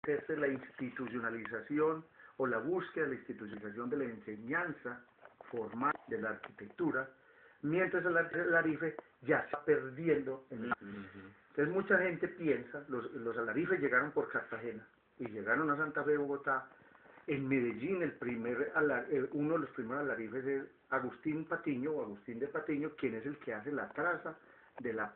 es la institucionalización o la búsqueda de la institucionalización de la enseñanza formal de la arquitectura, mientras el Alarife ya está perdiendo en el... Entonces mucha gente piensa, los Alarifes llegaron por Cartagena y llegaron a Santa Fe de Bogotá. En Medellín uno de los primeros Alarifes es Agustín Patiño o Agustín de Patiño, quien es el que hace la traza de la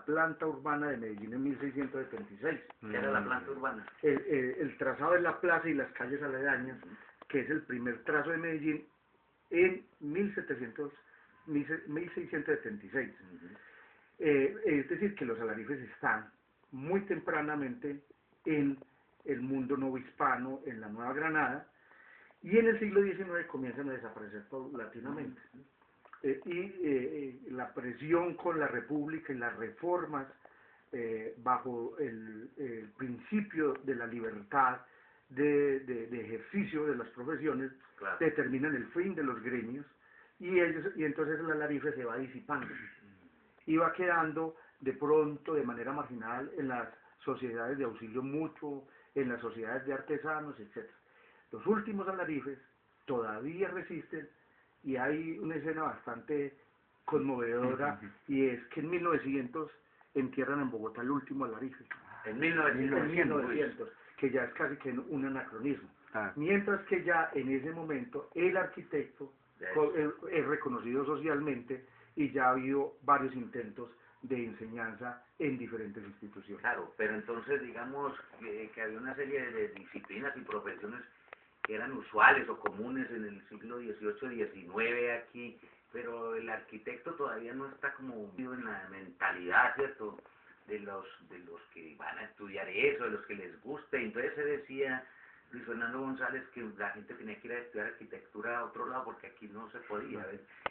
planta urbana de Medellín en 1676. ¿Qué era la planta urbana? El trazado de la plaza y las calles aledañas, que es el primer trazo de Medellín en 1676. Es decir, que los Alarifes están muy tempranamente en el mundo novohispano, en la Nueva Granada, y en el siglo XIX comienzan a desaparecer paulatinamente. La presión con la República y las reformas bajo el principio de la libertad de ejercicio de las profesiones, claro, determinan el fin de los gremios, y entonces el Alarife se va disipando y va quedando de pronto de manera marginal en las sociedades de auxilio mutuo, en las sociedades de artesanos, etc. Los últimos Alarifes todavía resisten, y hay una escena bastante conmovedora, y es que en 1900 entierran en Bogotá el último Alarife. En 1900, que ya es casi que un anacronismo. Mientras que ya en ese momento el arquitecto es reconocido socialmente, y ya ha habido varios intentos de enseñanza en diferentes instituciones. Claro, pero entonces digamos que había una serie de disciplinas y profesiones que eran usuales o comunes en el siglo XVIII, XIX aquí, pero el arquitecto todavía no está como unido en la mentalidad, ¿cierto?, de los que van a estudiar eso, de los que les gusta. Entonces se decía Luis Fernando González que la gente tenía que ir a estudiar arquitectura a otro lado porque aquí no se podía.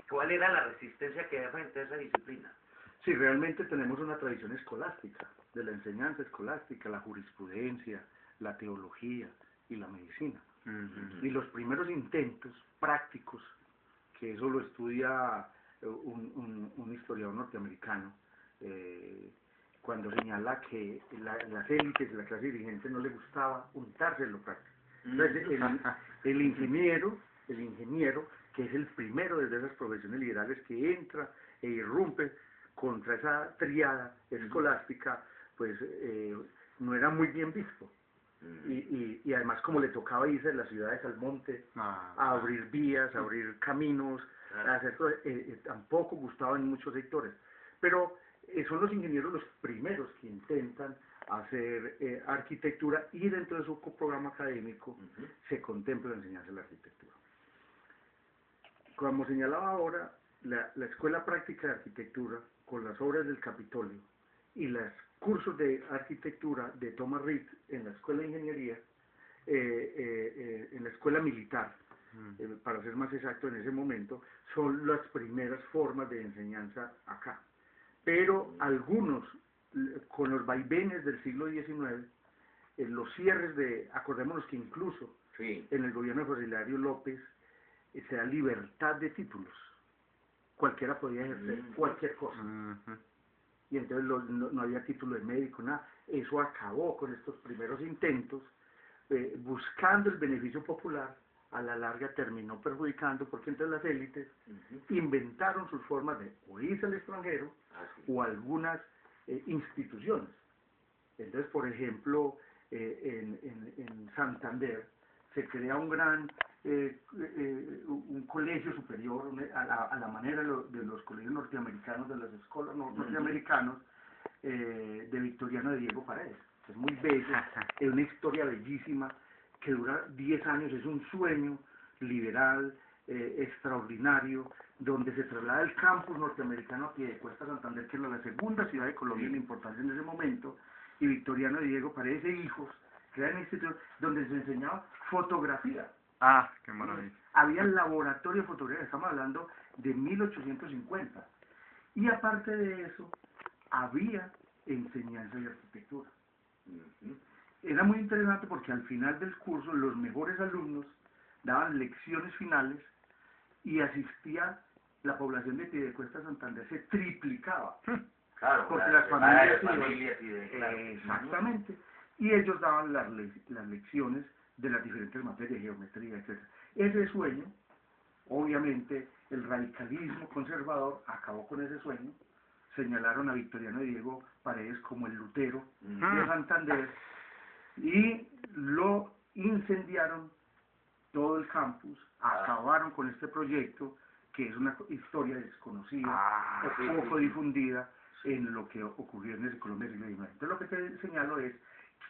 ¿Cuál era la resistencia que había frente a esa disciplina? Sí, realmente tenemos una tradición escolástica, de la enseñanza escolástica, la jurisprudencia, la teología y la medicina. Y los primeros intentos prácticos, que eso lo estudia un historiador norteamericano, cuando señala que las élites y la clase dirigente no le gustaba untarse en lo práctico. Entonces, el ingeniero, que es el primero de esas profesiones liberales que entra e irrumpe contra esa triada escolástica, pues no era muy bien visto. Y además, como le tocaba irse de las ciudades al monte, a abrir vías, a abrir caminos, a hacer cosas, tampoco gustaba en muchos sectores. Pero son los ingenieros los primeros que intentan hacer arquitectura, y dentro de su programa académico se contempla la enseñanza de la arquitectura. Como señalaba ahora, la Escuela Práctica de Arquitectura, con las obras del Capitolio y los cursos de arquitectura de Thomas Reed en la Escuela de Ingeniería, en la Escuela Militar, para ser más exacto en ese momento, son las primeras formas de enseñanza acá. Pero algunos, con los vaivenes del siglo XIX, en los cierres acordémonos que incluso en el gobierno de José Hilario López se da libertad de títulos, cualquiera podía ejercer cualquier cosa, y entonces no había título de médico, nada. Eso acabó con estos primeros intentos, buscando el beneficio popular. A la larga terminó perjudicando, porque entonces las élites inventaron sus formas de o irse al extranjero o algunas instituciones. Entonces, por ejemplo, en Santander se crea un colegio superior a la manera de los colegios norteamericanos, de las escuelas norteamericanos, de Victoriano de Diego Paredes. Es muy bello, es una historia bellísima que dura 10 años, es un sueño liberal, extraordinario, donde se traslada el campus norteamericano a Piedecuesta, Santander, que era la segunda ciudad de Colombia en importancia en ese momento, y Victoriano de Diego Paredes e hijos crean un instituto donde se enseñaba fotografía. ¡Qué maravilla! Había laboratorio de fotografía, estamos hablando de 1850, y aparte de eso, había enseñanza de arquitectura. Era muy interesante porque al final del curso los mejores alumnos daban lecciones finales, y asistía la población de Piedecuesta, Santander, se triplicaba. Claro, porque las familias familias y de... exactamente. y ellos daban las lecciones de las diferentes materias, geometría, etc. Ese sueño, obviamente, el radicalismo conservador acabó con ese sueño, señalaron a Victoriano Diego Paredes como el Lutero de Santander, y lo incendiaron todo el campus, acabaron con este proyecto, que es una historia desconocida, o poco difundida en lo que ocurrió en el Colombia del siglo XIX. Entonces lo que te señalo es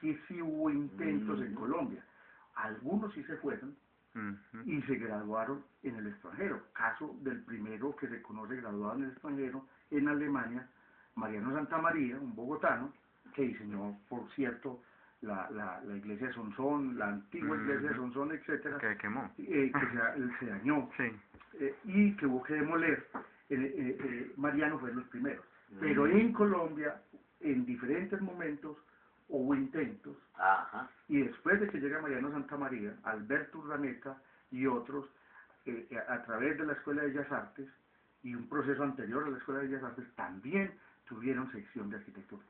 que sí hubo intentos en Colombia, algunos sí se fueron y se graduaron en el extranjero. Caso del primero que se conoce graduado en el extranjero, en Alemania, Mariano Santamaría, un bogotano, que diseñó, por cierto, la iglesia de Sonsón, la antigua iglesia de Sonsón, etcétera, que quemó, que se dañó, y que hubo que demoler. Mariano fue de los primeros. Pero en Colombia, en diferentes momentos, hubo intentos, y después de que llega Mariano Santamaría, Alberto Urdaneta y otros, a través de la Escuela de Bellas Artes, y un proceso anterior a la Escuela de Bellas Artes, también tuvieron sección de arquitectura.